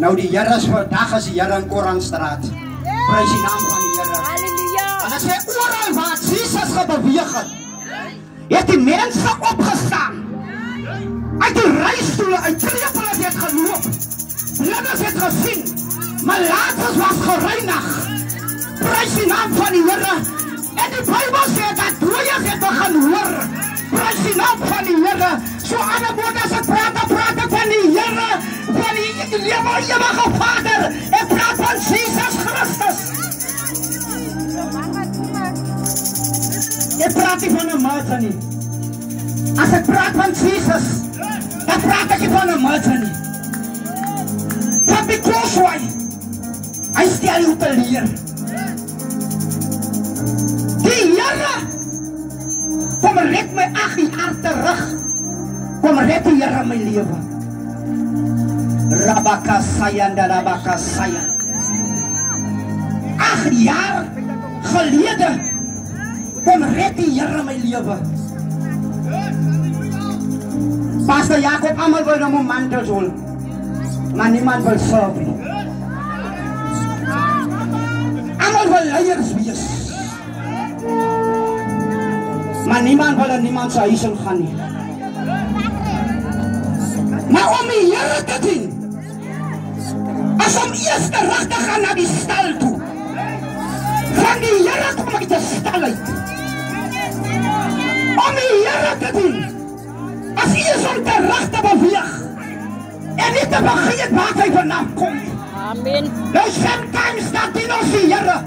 Nou die Here is vandag as die Here in Koranstraat. Prys die naam van die Here. Halleluja. En as hy oral waar Jesus gebeweeg het die mense opgestaan. Uit die reistoele, uit krepeles het geloop. Blindes het gesien. Malaatses was gereinig. Prys die naam van die Here. En die Bybel sê dat dooies het begin hoor. Prys die naam van die Here. So ander woorde as ek praat van die Here, van die ewige Vader. Ek praat van Jesus Christus. Ek praat nie van 'n mens nie. As ek praat van Jesus, dan praat ek nie van 'n mens nie. Van die Koswai. Hy stel jou te leer. Die Here kom red my 8 jaar terug. Kom red die Here my lewe. Rabakasaya en Rabakasaya. 8 jaar gelede kom red die Here my lewe. Pastor Jacob, almal wil nou 'n mantel hol. Maar niemand wil serve nie. Almal wil leiers wees. Maar niemand wil in niemand se huis ingaan nie. Maar om die Here te dien, as om eers terug te gaan na die stal toe, van die Here kom uit die stal uit. Om die Here te dien, as eers om terug te beweeg, en nie te vergeet waar hy vandaan kom. Amen. Nou sometimes dat dien ons die Here,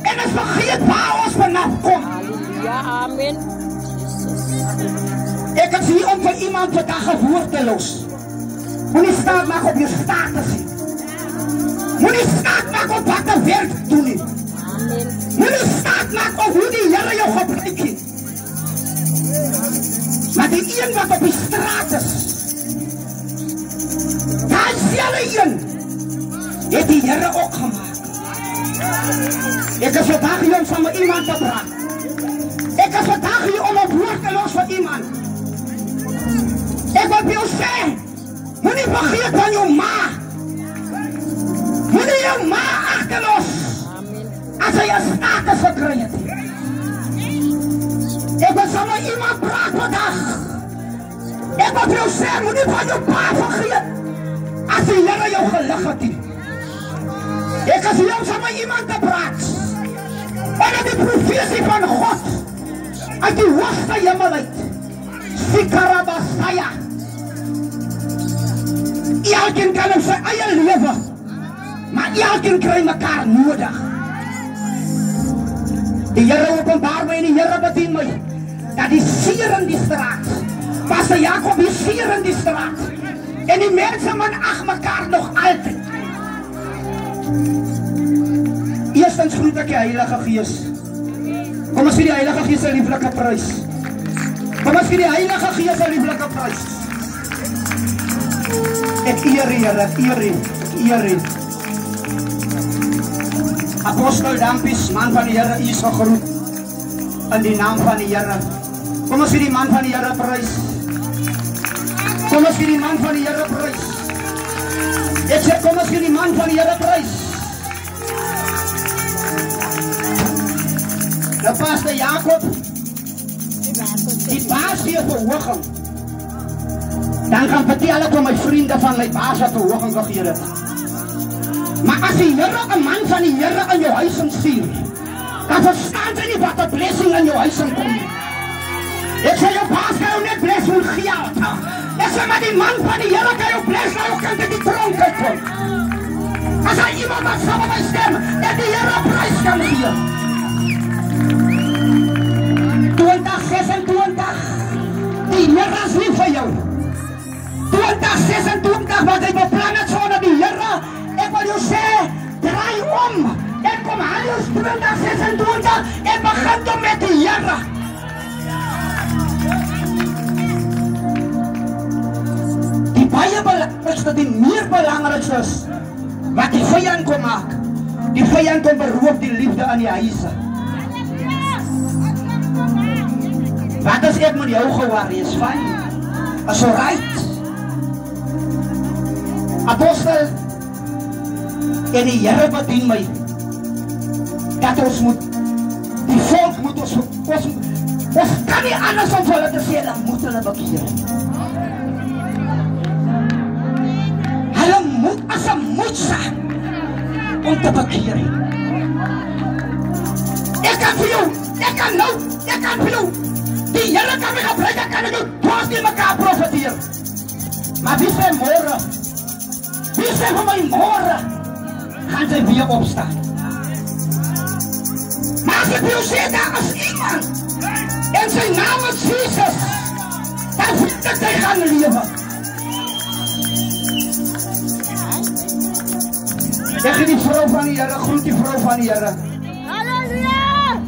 en ons vergeet waar ons vandaan kom. Halleluja. Amen. Ek is hier om vir iemand vandag 'n woord te los. Moenie staat maak op je status nie. Moenie staat maak op wat de werk doen nie. Moenie staat maak op hoe die Here jou gebruik het. Maar die een wat op die straat is, daai selfe een het die Here ook gemaak. Ek is vandag hier om van iemand te praat. Ek is vandag hier om 'n woord te los vir iemand. Ek wil vir jou sê, moenie vergeet van jou ma. Moenie jou ma agterlos. As hy 'n status gekry het. Ek wil saam met iemand praat vandag. Ek wil vir jou sê, moenie van jou pa vergeet. As die Here jou gelig het. Ek is hier om saam met iemand te praat. En dat die profesie van God uit die hoogste hemel uit. Sikarabasaya. Elkeen kan in sy eie lewe, maar elkeen kry mekaar nodig. Die Here openbaar my en die Here bedien my, dat die seer in die straat, Pastor Jacob die seer in die straat, en die mense man ag mekaar nog altyd. Eerstens groet ek die Heilige Gees. Kom ons gee die Heilige Gees 'n lieflike prys. Kom ons gee die Heilige Gees 'n lieflike prys. Ek eer U, Here, ek eer U, eer U. Apostel Dampies, man van die Here, U is gegroet in die naam van die Here. Kom ons gee die man van die Here prys. Kom ons gee die man van die Here prys. Ek sê kom ons gee die man van die Here prys. Nou Pastor Jacob, die baas hier verhooging. Dan gaan vertel ek om my vriende van my baas wat verhooging gegee het. Maar as die Here 'n man van die Here in jou huis stuur, dan verstaan jy nie wat 'n blessing in jou huis kom nie. Ek sê jou baas kan jou net bless met geld. Ek sê maar die man van die Here kan jou bless nou kan dit die tronk uitkom. As hy iemand wat saam met my stem, dat die Here prys kan gee. 2026, die Here is lief vir jou. 2026 wat hy beplan het sonder die Here, ek wil jou sê, draai om, en kom haal jou 2026, en begin dan met die Here. Die baie belangrikste, die meer belangrikste is, wat die vyand kom maak, die vyand kom beroof die liefde aan die huise. Wat as ek met jou geworry is, fyn, is alright. Apostel En die Here bedien my dat ons moet die volk moet ons kan nie anders om vir hulle te sê dat moet hulle bekeer. Hulle moet as 'n moedsaak om te bekeer. Ek kan vir jou die Here kan my gebruik, ek kan nie pas nie mekaar profeteer. Maar wie sê môre? Wie sê vir my môre gaan sy weer opstaan? Maar as ek vir jou sê daar is iemand en sy naam is Jesus, dan weet ek hy gaan lewe. Ek het die vrou van die Here, groet die vrou van die Here. Halleluja!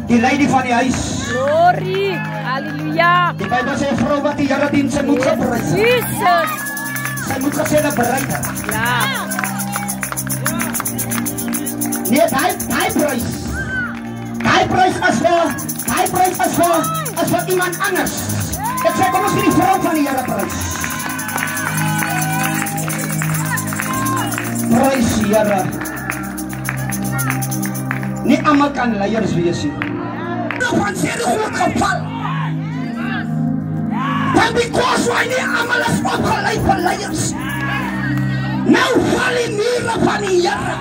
Die lady van die huis. Glory! Halleluja! Die Bybel sê vrou wat die Here dien, sy moet gebruik. Jesus! Sy moet gesê dat bereid raak. Ja! Nee, die prijs is vir iemand anders. Ek sê, kom ons vir die vrou van die Here prys. Prys die Here. Nie almal kan leiers wees nie. Van sê die groot geval. Want because hy nie almal is opgeleid vir leiers. Nou val die mure van die Here.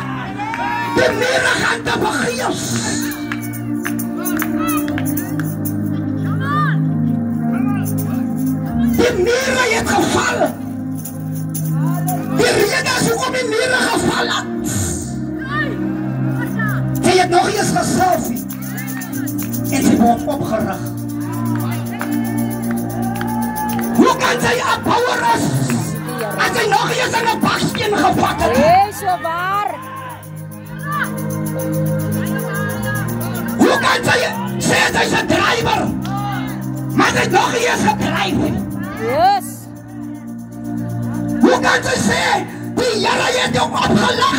Die mure gaan te begees. Die mure het geval. Die rede is hoekom die mure geval het. Sy het nog eens geselfie. En sy word opgerig. Hoe kan sy 'n power is? As sy nog eens in 'n baksteen gevat het. Yes, so waar. Hoe kan sy sê sy's 'n drywer? Maar sy het nog eens gedryf. Yes. Hoe kan sy sê die Here het jou opgelag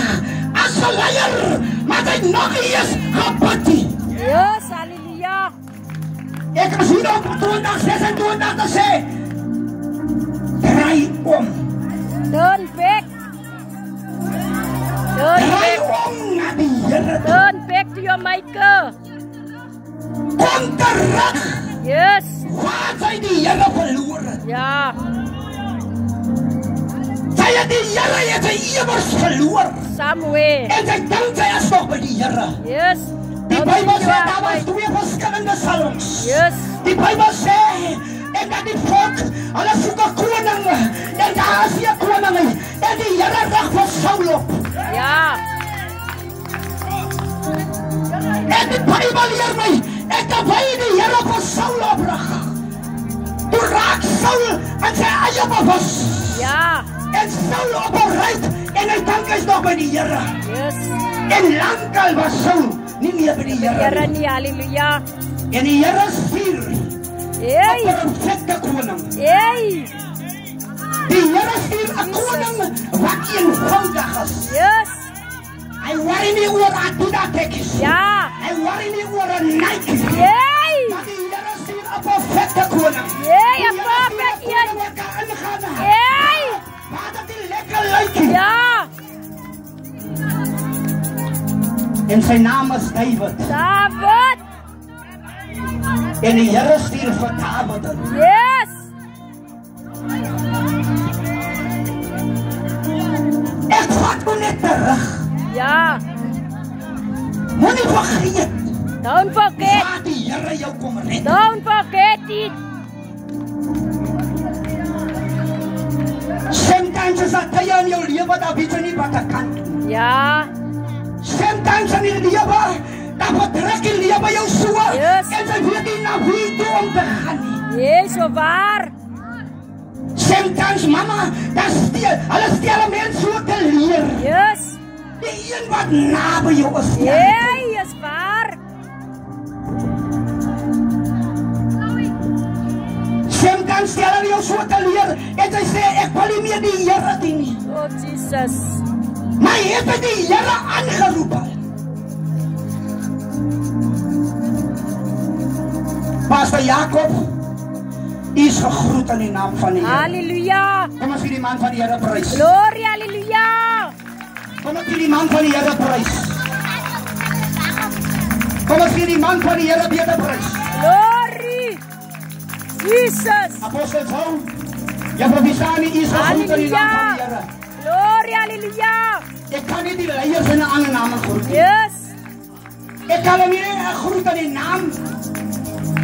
as 'n leier? Maar sy het nog eens gebid. Yes, halleluja. Ek kan sien op 2026 te sê, draai om. Turn back. Draai om na die Here. Turn back to your maker. Kom terug. Yes. Waar sy die Here verloor het. Ja. Sy het die Here het sy ewers verloor. Somewhere. En sy dink sy is nog by die Here. Yes. Die Bybel sê daar was 2 verskillende salms. Yes. Die Bybel sê en dat die volk, hulle soek 'n koning en daar is 'n koning en die Here rig vir Saul op. Ja. En die Bybel leer my en terwyl die Here vir Saul oprig, toe raak Saul in sy eie bewus. Ja. En Saul opgeruit en hy dink hy's nog by die Here. Yes. En lankal was Saul nie meer by die Here Here nie. nie, halleluja. En die Here stuur Hey. 'n perfekte koning. Hey. Die Here stuur 'n koning wat eenvoudig is. Yes. Hy worry nie oor Adidas. Ja. Hy worry nie oor 'n Nike. Hey. Maar die Here stuur 'n perfekte koning. Hey, 'n Die Here perfect stuur 'n een. koning wat kan ingaan. Hey. Maar dat die lekker lyk. Ja. En sy naam is David. David. En die Here stuur vir David. Yes. Ek vat hom net terug. Ja. Moenie vergeet. Don't forget. Waar die Here jou kom red. Don't forget it. Sometimes is dat tye in jou lewe dat weet jy nie wat ek kan. Ja. Sometimes in die lewe, dat betrek die lewe jou so. Yes. En sy weet nie na wie toe om te gaan nie. Yes, so waar. Sometimes mama, hulle stel 'n mens so te leer. Yes. Die een wat naby jou is. Hey, is waar. Sometimes stel hulle jou so te leer. En sy sê, ek wil nie meer die Here dien nie. Oh, Jesus. Maar jy het die Here aangeroep. Pastor Jacob is gegroet in die naam van die Here. Halleluja. Kom ons gee die man van die Here prys. Glory, halleluja. Kom ek gee die man van die Here prys. Kom ek gee die man van die Here beter prys. Glory. Jesus. Apostel Paul, jy probeer nie iets van goed in die naam van die Here. Glory, hallelujah. Ek kan nie die leiers in 'n ander naam groet nie. Yes. Ek kan nie groet in die naam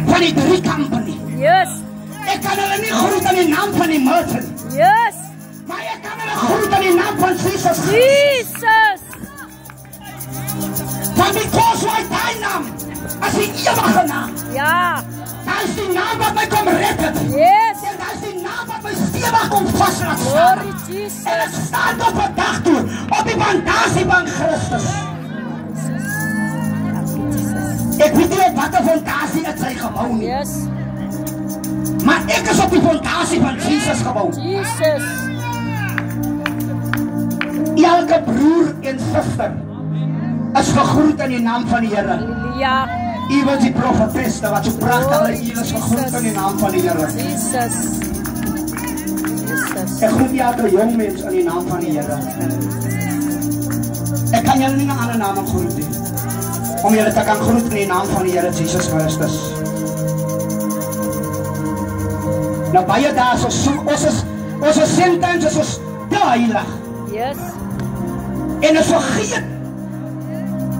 van die 3 company. Yes. Ek kan hulle nie groet in die naam van die Merton. Yes. Maar ek kan hulle groet in die naam van Jesus. Jesus. Want die koswaai die naam as die ewige naam. Ja. Dat is die naam wat my kom red het. Yes. En dat is die naam wat my stewig kom vas laat staan. Glory, Jesus. En het staat op 'n dag toe op die fondasie van Christus. Ek weet nie wat 'n fondasie het sy gebou nie. Yes. Maar ek is op die fondasie van Jesus gebou. Jesus. Elke broer en suster is gegroet in die naam van die Here. Hallelujah. Ewen die profetesse wat so pragtig is gegroet in die naam van die Here. Jesus. Jesus. Ek groet elke jong mens in die naam van die Here. Ek kan julle nie 'n ander naam groet nie. Om julle te kan groet in die naam van die Here Jesus Christus. Nou baie daar is ons is sentens is ons te heilig. Yes. En ons vergeet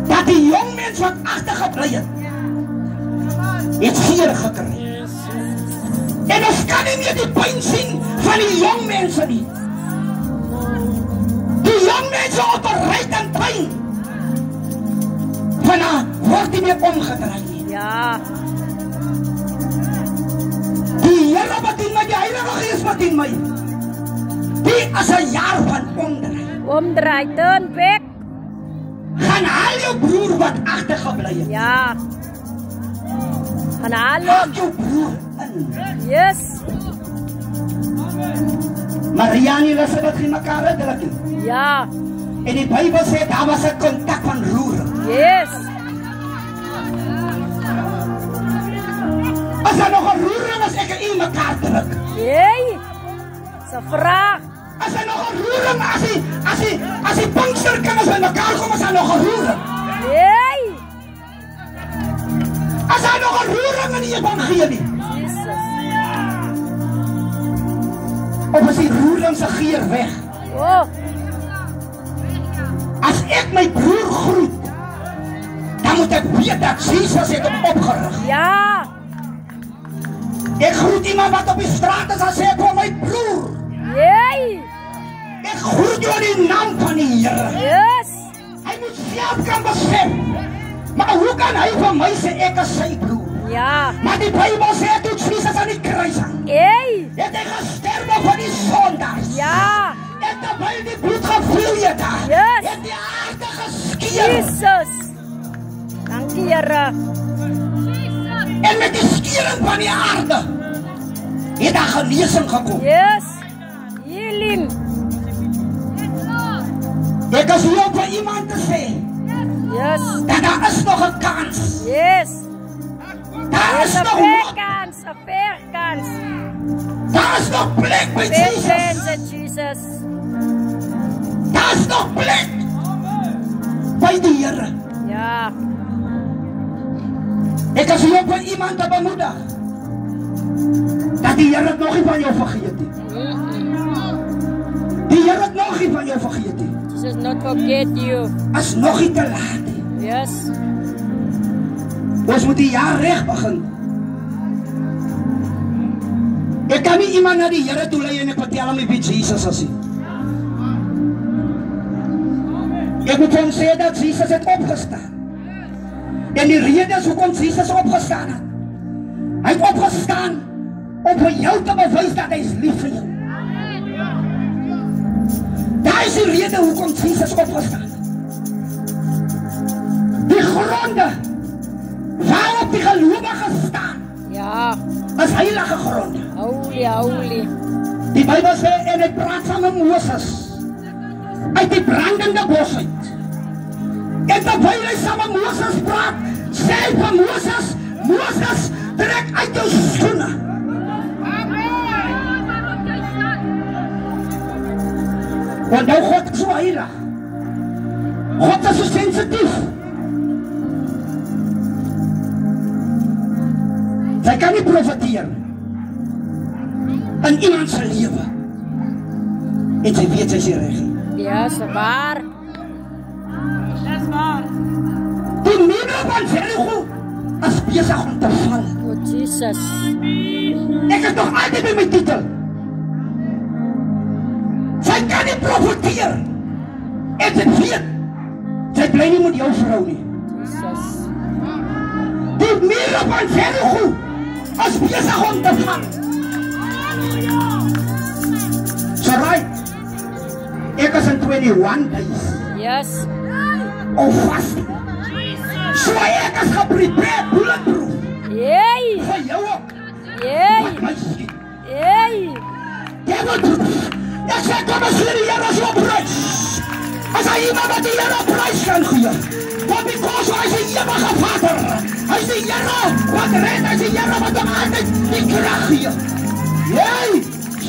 dat die jong mens wat agtergebly het seer gekry. En ons kan nie meer die pyn sien van die jong mense nie. Die jong mense operate in pyn. Vanaf word nie meer omgedraai nie. Ja. Die Here wat in my, die Heilige Gees wat in my. Die as 'n jaar van omdraai. Omdraai, turn back. Gaan haal jou broer wat agtergebly het. Ja. Gaan haal Haal hom. jou broer in. Yes. Maria en Elisabeth het mekaar gedruk. Ja. En die Bybel sê daar was 'n kontak van roering. Yes. As daar nog 'n roering as ek in mekaar druk. Hey. Dis 'n vraag. As daar nog 'n roering as die Pinksterkinders by mekaar kom, as daar nog 'n roering. Hey. As daar nog 'n roering in die evangelie. Jesus. Of is die roering se geur weg? Oh. As ek my broer groet, dan moet ek weet dat Jesus het hom opgerig. Ja. Ek groet iemand wat op die straat is en sê ek kom my broer. Hey. Ek groet jou in die naam van die Here. Yes. Hy moet self kan besef. Maar hoe kan hy van my sê ek is sy broer? Ja. Maar die Bybel sê toe Jesus aan die kruis hang, Hey. het hy gesterwe vir die sondaars. Ja. En terwyl die bloed gevloei het, Yes. het die aarde geskeur. Jesus. Dankie, Here. En met die skeuring van die aarde het daar genesing gekom. Yes. Healing. Ek is hier om vir iemand te sê Yes. dat daar is nog 'n kans. Yes. Daar is There's a nog fair hoop. chance. A fair chance. Daar is nog plek by Fair Jesus. chance, Jesus. Daar is nog plek by die Here. Ja. Ek is hier om vir iemand te bemoedig dat die Here het nog nie van jou vergeet nie. Die Here het nog nie van jou vergeet nie. Jesus not forget you. Is nog nie te laat nie. Yes. Ons moet die jaar reg begin. Ek kan nie iemand na die Here toe lei en ek vertel hom wie Jesus is nie. Ek moet hom sê dat Jesus het opgestaan. En die rede is hoekom Jesus opgestaan het. Hy het opgestaan om vir jou te bewys dat hy is lief vir jou. Daar is die rede hoekom Jesus opgestaan het. Die gronde waarop die gelowiges staan, Ja. is heilige gronde. Holy, holy. Die Bybel sê en hy praat saam met Moses uit die brandende bos uit. En terwyl hy saam met Moses praat, sê hy vir Moses, Moses, trek uit jou skoene. Want nou God is so heilig. God is so sensitief. Sy kan nie profeteer in iemand se lewe. En sy weet sy is reg. Ja, is waar. Dis waar. Die mense van Jericho is besig om te val. Oh, Jesus. Ek is nog altyd by my titel. Sy kan nie profeteer. En sy weet, sy bly nie met jou vrou nie. Jesus. Die mense van Jericho is besig om te val. So right, ek is in 21 days. Yes. Of fasting. So ek is geprepare bulletproof. Yay. Vir jou ook. Yay. Wat my skiet. Yay. Devil, ek sê kom as hier die Here so prys. As hy iemand wat die Here prys kan gee. Want because hy is die ewige Vader. Hy is die Here wat red, hy is die Here wat hom altyd die krag gee. Yay.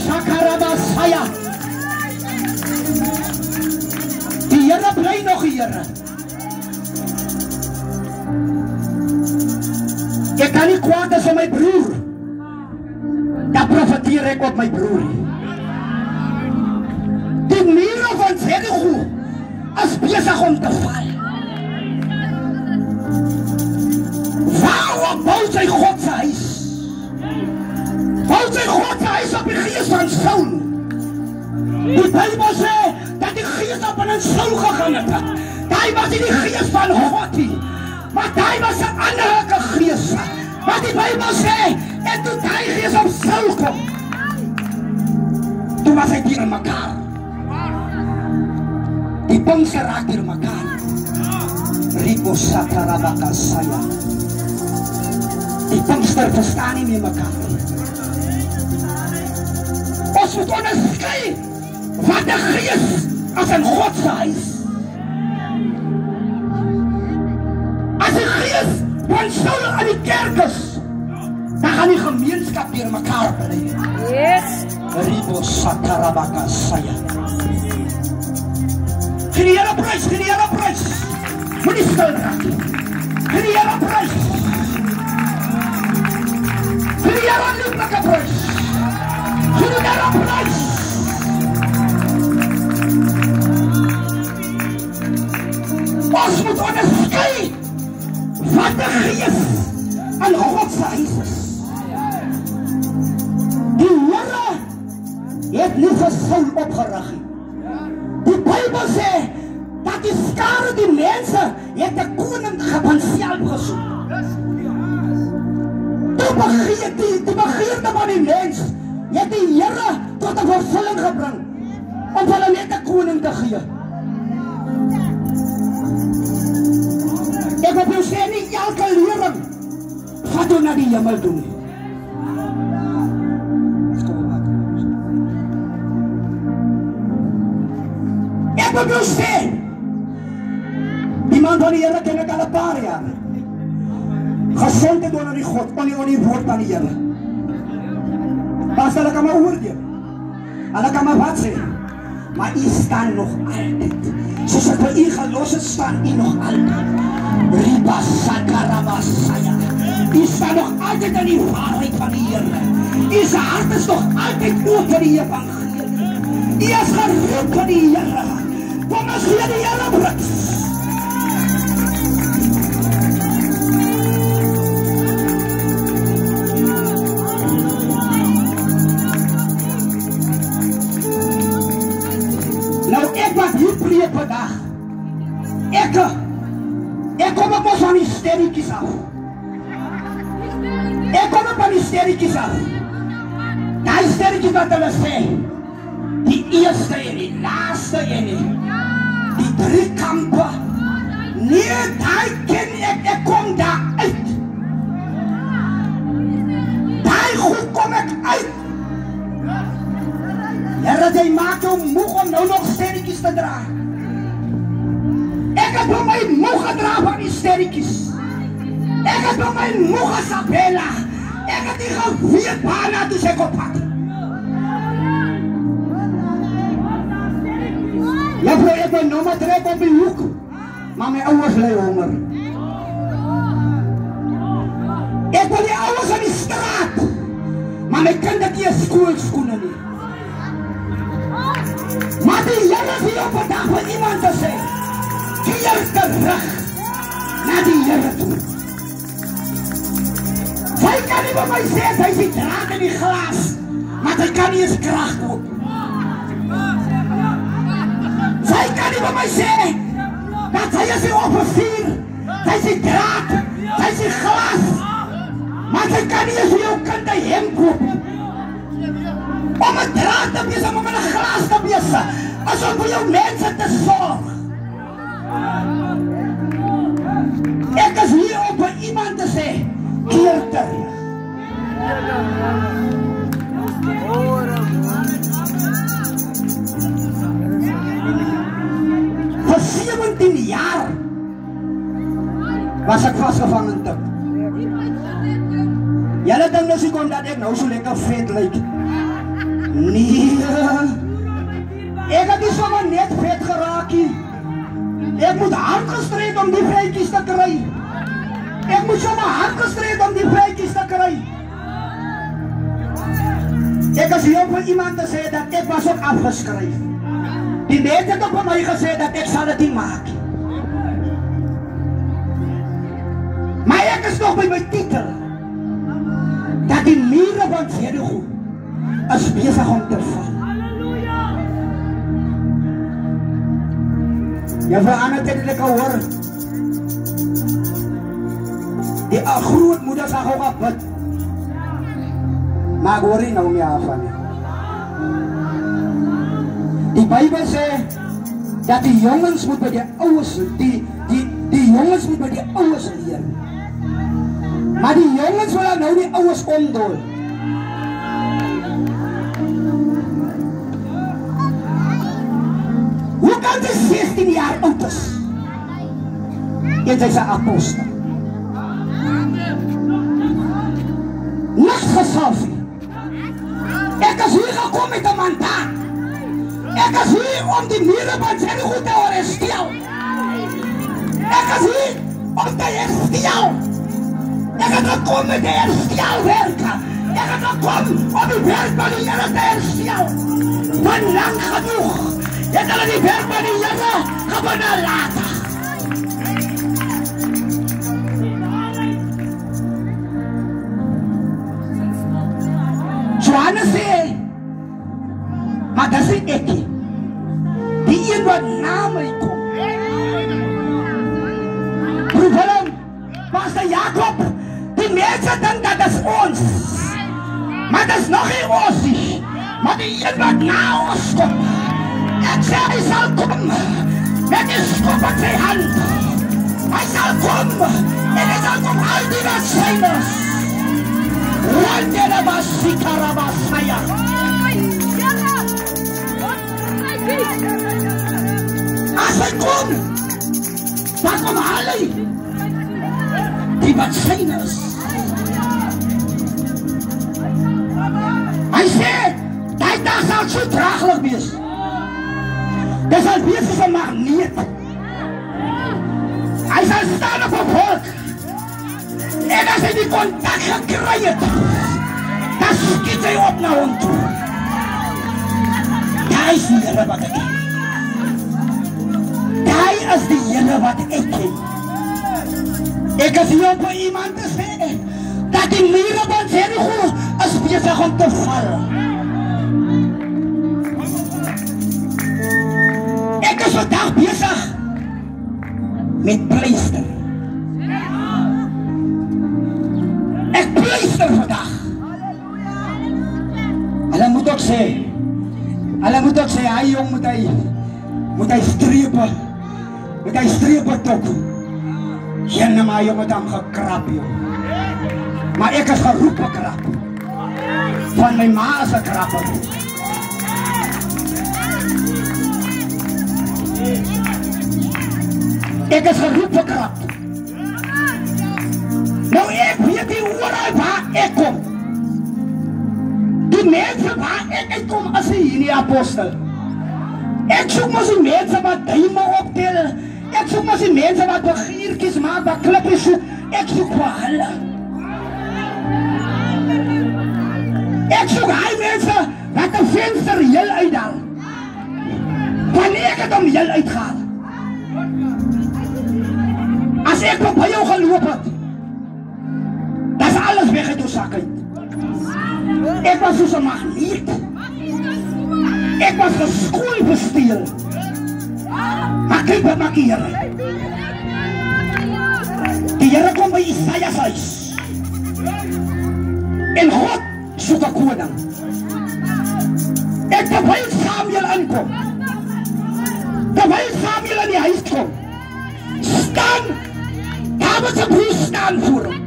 Sakarabasaya. Die Here bly nog die Here. Ek kan nie kwaad as vir my broer. Dat profeteer ek op my broer. Die mure van Jericho is besig om te val. Waarom bou sy God se huis? Bou sy God se huis op die gees van Saul. Die Bybel sê dat die gees op in Saul gegaan het. Daai was nie die gees van God nie. Maar daai was 'n ander gees. Wat die Bybel sê, en toe daai gees op Saul kom, toe was hy hier mekaar. Die bongse raak hier mekaar. Rico Satarabakasaya. Die bongster verstaan nie meer mekaar. Ons moet onderskei wat die gees as in God se huis. As die gees van Saul aan die kerk is, dan gaan die gemeenskap deur mekaar bly. Yes. Ribo Satarabakasaya. Gee die Here prys, gee die Here prys. Moenie stil raak. Gee die Here prys. Gee die Here lieflike prys. Gee die Here prys. Ons moet onderskei wat die gees aan God se huis is. Die Here het nie vir Saul opgerig nie. Die Bybel sê dat die skare die mense het 'n koning van self gesoek. Die begeerte van die mens het die Here tot 'n vervulling gebring om hulle net 'n koning te gee. Ek wil jou sê nie elke lering gaat jou na die hemel toe nie. Ek wil jou sê, die man van die Here ken ek al 'n paar jaar. Gesondheid onder die God, onder die woord van die Here. Pas hulle kan maar oordeel. Hulle kan maar wat sê. Maar u staan nog altyd. Soos ek vir u gelos het, staan u nog altyd. Riba Sakarabasaya. U staan nog altyd in die waarheid van die Here. U se hart is nog altyd oop vir die evangelie. U is geroep vir die Here. Kom ons gee die Here prys. Nou ek wat hier preek vandag. Ek kom op van die sterretjies af. Ek kom op van die sterretjies af. Die sterretjies wat hulle sê, die eerste en die laaste en die drie kampe. Nee, die ken ek kom daar uit. Die goed kom ek uit. Here, jy maak jou moeg om nou nog sterretjies te dra. Ek het my moeg gedra van die sterretjies. Ek het my moeg Isabella. Ek het die geweet waarna toe sy kop had. Ja, bro, ek my nommer trek op die hoek. maar my ouers ly honger. Ek wil die ouers aan die straat, maar my kind het nie skoolskoene nie. Maar die Here is hier op 'n dag vir iemand te sê, keer terug na die Here toe. Sy kan nie by my sê, hy is die draad in die glas, maar hy kan nie eens krag koop. Sy kan nie by my sê, dat hy is die officier, hy is die draad, hy is die glas, maar sy kan nie eens vir jou kind die hem koop. Om 'n draad te wees, om 'n glas te wees, as om vir jou mense te sorg. Ek is hier om vir iemand te sê, keer terug. Vir 17 jaar was ek vasgevang in Tik. Julle dink nou seker omdat ek nou so lekker vet lyk. Nee, ek het nie sommer net vet geraak nie. Ek moet hard gestryd om die vrytjies te kry. Ek moet sommer hard gestryd om die vrytjies te kry. Ek is hier om vir iemand te sê dat ek was ook afgeskryf. Die mense het ook vir my gesê dat ek sal dit nie maak. Maar ek is nog by my titel. Dat die mure van Jericho is besig om te val. Jy verander dit lekker hoor. Die grootmoeder sal ook op bid. Maar ek hoor nie nou meer af van nie. Die Bybel sê dat die jongens moet by die ouers, die jongens moet by die ouers leer. Maar die jongens wil nou die ouers omdol. Hoe kan die 16 jaar oud is? En sy is 'n apostel. Niks gesalf nie. Ek is hier gekom met 'n mandaat. Ek is hier om die mure van Jericho te herstel. Ek is hier om te herstel. Ek het gekom met die herstelwerke. Ek het gekom om die werk van die Here te herstel. Van lang genoeg het hulle die werk van die Here gebenalaat. Johannes sê, maar dat is niet ek. Die een wat na my kom. Broer Willem, Pastor Jacob, die mense dink dat is ons. Maar dat is nog nie ons nie. Maar die een wat na ons kom. Ek sê hy sal kom met die skop in sy hand. Hy sal kom en hy sal kom al die wassyners. Wandere basikara basaya. As hy kom, dan kom hy die wassyners. Hy sê, die dag sal so draaglik wees. Dit sal wees as 'n magneet. Hy sal staan op 'n volk. En as hy die kontak gekry het, dan skiet hy op na hom toe. Daar is die Here wat ek ken. Daar is die Here wat ek ken. Ek is hier op iemand te sê, dat die mure van Jericho is besig om te val. Ek is vandag besig met pleister. Ek pleister vandag. Hulle moet ook sê, hy jong moet hy strepe tok. Jenne maar jong het hom gekrap jong. Maar ek is geroep gekrap. Van my ma is 'n krapper. Ek is geroep gekrap. Nou ek weet nie oral waar ek kom. Die mense waar ek kom as die apostel. Ek soek mos die mense wat duime optel. Ek soek maar die mense wat begiertjies maak, wat klippies soek, ek soek vir hulle. Ek soek hy mense wat 'n venster heel uithaal. Wanneer ek het om heel uitgehaal. As ek by jou geloop het, dat is alles weg uit jou sak uit. Ek was soos 'n magneet. Ek was geskool vir steel. Maar kyk wat maak die Here. Die Here kom by Isaiah se huis. En God soek 'n koning. En terwyl Samuel aankom, terwyl Samuel in die huis kom, staan David se broer staan voor hom.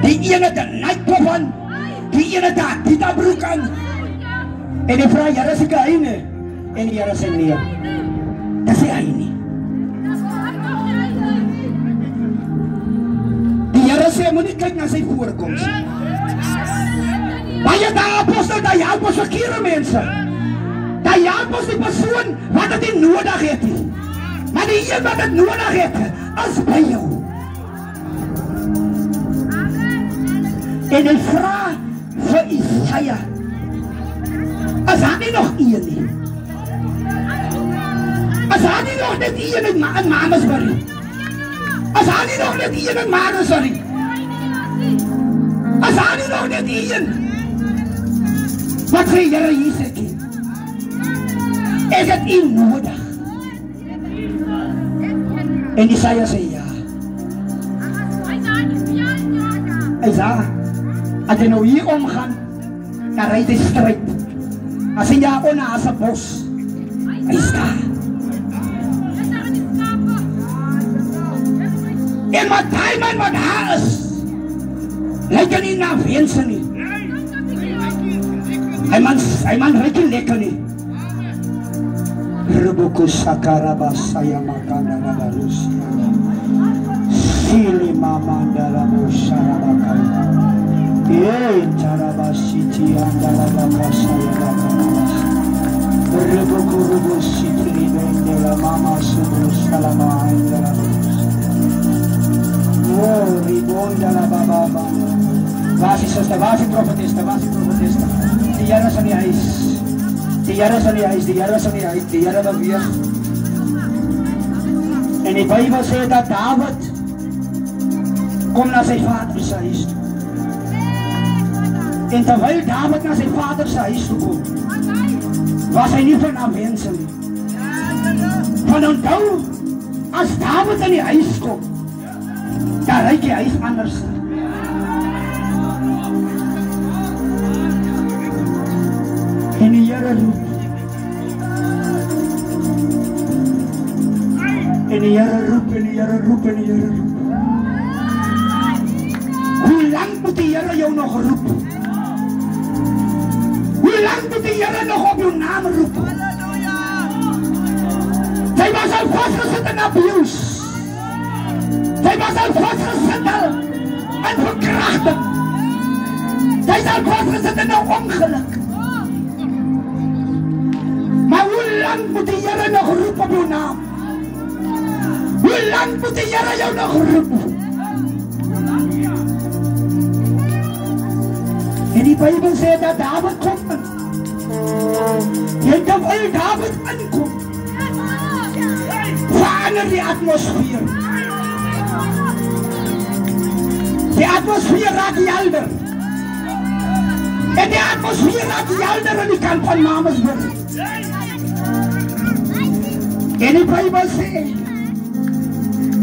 Die ene het 'n nightclub aan, die ene het 'n Adidas broek aan. En die vrou, Here sê hy nie. En die Here sê nee. Dat sê hy nie. Die Here sê moenie kyk na sy voorkoms. Maar jy daar apostel, dat help ons verkeerde mense. Dat help ons die persoon wat het nie nodig het nie. Maar die een wat het nodig het, is by jou. En hy vraag vir Isaiah, as hy nie nog een nie. As hy nie nog net een in Manasbury. As hy nie nog net een in Manasbury. As hy nie nog net een. Wat sê Here Jesus? Ek het u nodig. En Isaiah sê ja. Isaiah, as jy nou hier omgaan, dan ry jy stryd. As jy ja as 'n bos. Hy staan. En wat hy man wat daar is, lyk nie na wense nie. Hy man ryk nie lekker nie. Rubuku sakaraba saya makanda na barusia. Sili mamanda la musharabaka. Ye charaba siti andala baka saya baka. Rubuku siti bende la mama subru salama andala. Oh, ribonda la baba. Waar is suster, waar is die profetiste, waar is die profetiste? Die Here is in die huis. Die Here is in die huis, die Here is in die huis, die Here beweeg. En die Bybel sê dat David kom na sy vader se huis toe. En terwyl David na sy vader se huis toe kom, was hy nie van mense nie. Van onthou, as David in die huis kom, dan ryk die huis anders. En die Here roep. En die Here roep, en die Here roep, en die Here roep. Hoe lang moet die Here jou nog roep? Hoe lang moet die Here nog op jou naam roep? Sy was al vastgesit in abuse. Sy was al vastgesit in verkrachting. Sy is al vastgesit in 'n ongeluk. Maar hoe lang moet die Here nog roep op jou naam? Hoe lang moet die Here jou nog roep? En die Bybel sê dat David kom in. En terwyl David inkom, verander die atmosfeer. Die atmosfeer raak helder. En die atmosfeer raak helder aan die kant van Manasbury. En die Bybel sê,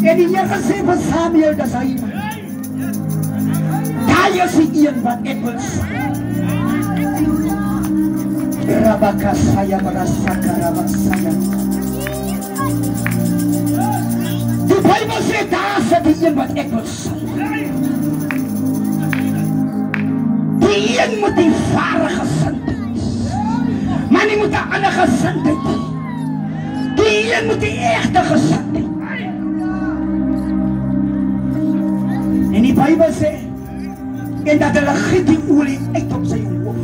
en die Here sê vir Samuel, dat hy, daar is die een wat ek wil sê. Rabakasaya barasaka rabasaya. Die Bybel sê, daar is die een wat ek wil sê. Die een moet die ware gesindheid, maar nie moet 'n ander gesindheid. Die een moet die egte gesindheid. En die Bybel sê, en dat hulle giet die olie uit op sy hoof.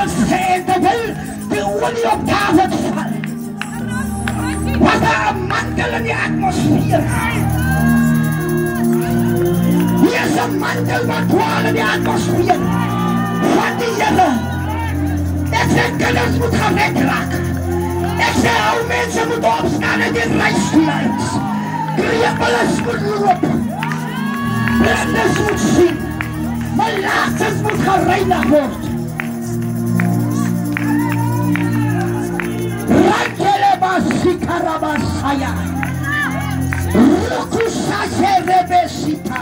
sê terwyl die olie op Dawid val, was daar 'n mantel in die atmosfeer. Hier is 'n mantel wat dwaal in die atmosfeer van die Here. Ek sê kinders moet gered raak. Ek sê ou mense moet opstaan en die reisstoel uit. Krepels moet loop. Blindes moet sien. Malaatses moet gereinig word. Rakele basikarabasaya. Rukusase rebesita.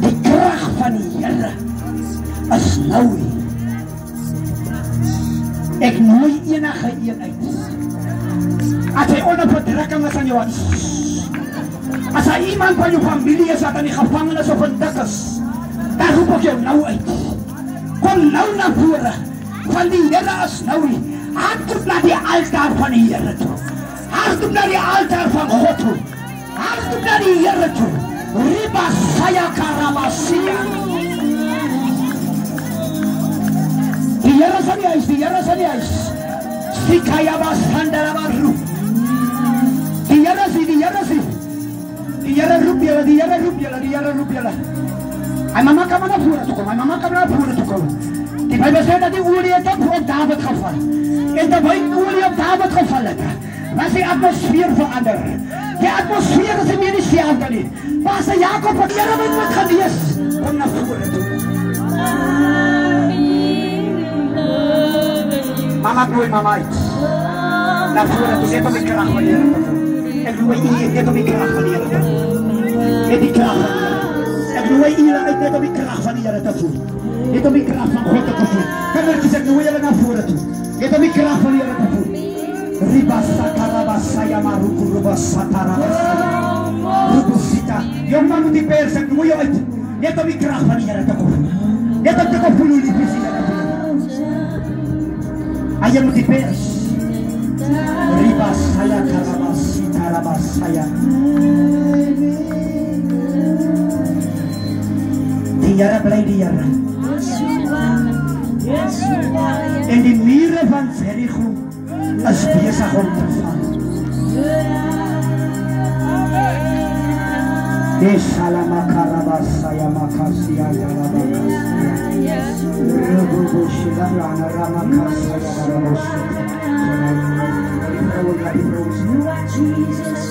Die krag van die Here is nou. Ek nooi enige een uit. As hy onder verdrukking is aan jou huis, as hy iemand van jou familie is wat in die gevangenis of in dik is, dan roep ek jou nou uit. Kom nou na vore, van die Here is nou. Hardloop na die altaar van die Here toe. Hardloop na die altaar van God toe. Hardloop na die Here toe. Riba saya karabasia. Die Here is aan die huis, die Here is aan die huis. Sikaya basandarabaru. Die Here is, die Here is. Die Here roep julle, die Here roep julle, die Here roep julle. Hy mama kan na vore toe kom, hy mama kan na vore toe kom. Die Bybel sê dat die olie het op Dawid geval. En terwyl die olie op Dawid geval het, was die atmosfeer verander. Die atmosfeer is nie meer dieselfde nie. Pastor Jakob het Here wat gewees, kom na vore toe. Mama nooi mama uit. Na vore toe, net om die krag van die Here te voel. Ek nooi u net om die krag van die Here te voel. Net die krag van die Here. Ek nooi u uit net om die krag van die Here te voel. Net om die krag van God te voel. Kindertjies, ek nooi julle na vore toe. Net om die krag van die Here te voel. Ribasakarabasaya marukurubasatarabasaya. Rubusita. Jongman moet die pers, ek nooi jou uit. Net om die krag van die Here te voel. Net om te kom voel hoe die visie Here te voel. Aja moet die pers. Ribasaya karabasitarabasaya. Die Here bly die Here. En die mure van Jericho is besig om te val. Eshalamakarabasaya makasia yarabakasaya. Rububushilana ramakasaya yarabosaya. You are Jesus.